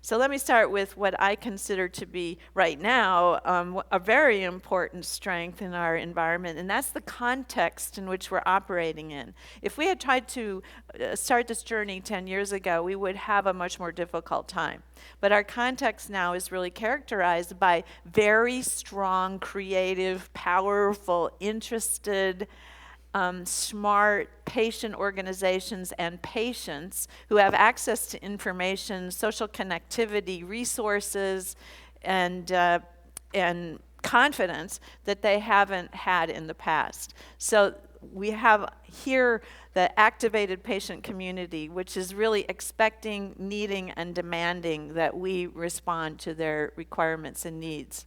So let me start with what I consider to be, right now, a very important strength in our environment, and that's the context in which we're operating in. If we had tried to start this journey 10 years ago, we would have a much more difficult time. But our context now is really characterized by very strong, creative, powerful, interested, smart patient organizations and patients who have access to information, social connectivity, resources, and confidence that they haven't had in the past. So we have here the activated patient community, which is really expecting, needing, and demanding that we respond to their requirements and needs.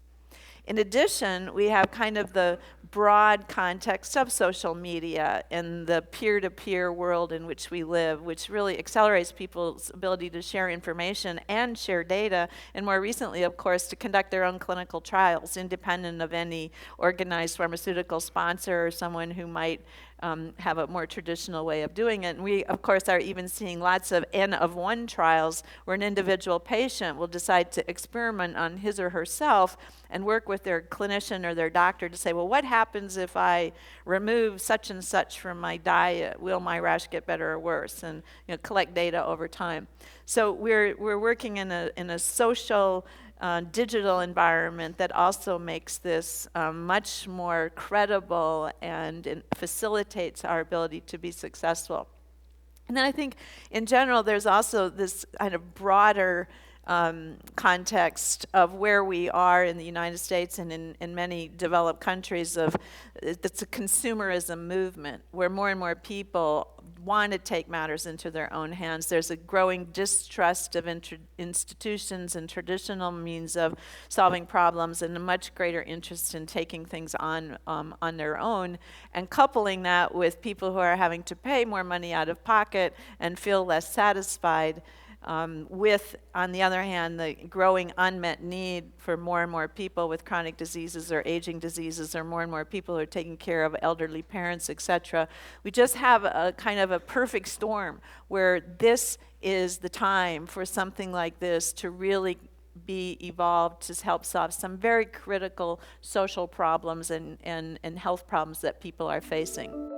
In addition, we have kind of the broad context of social media and the peer-to-peer world in which we live, which really accelerates people's ability to share information and share data, and more recently, of course, to conduct their own clinical trials, independent of any organized pharmaceutical sponsor or someone who might have a more traditional way of doing it. And we, of course, are even seeing lots of N-of-1 trials where an individual patient will decide to experiment on his or herself and work with their clinician or their doctor to say, well, what happens if I remove such and such from my diet? Will my rash get better or worse? And collect data over time. So we're working in a social digital environment that also makes this much more credible and facilitates our ability to be successful. And then I think in general there's also this kind of broader context of where we are in the United States and in many developed countries of it's a consumerism movement where more and more people want to take matters into their own hands. There's a growing distrust of institutions and traditional means of solving problems and a much greater interest in taking things on their own, and coupling that with people who are having to pay more money out of pocket and feel less satisfied with, on the other hand, the growing unmet need for more and more people with chronic diseases or aging diseases, or more and more people who are taking care of elderly parents, etc. We just have a kind of a perfect storm where this is the time for something like this to really be evolved to help solve some very critical social problems and health problems that people are facing.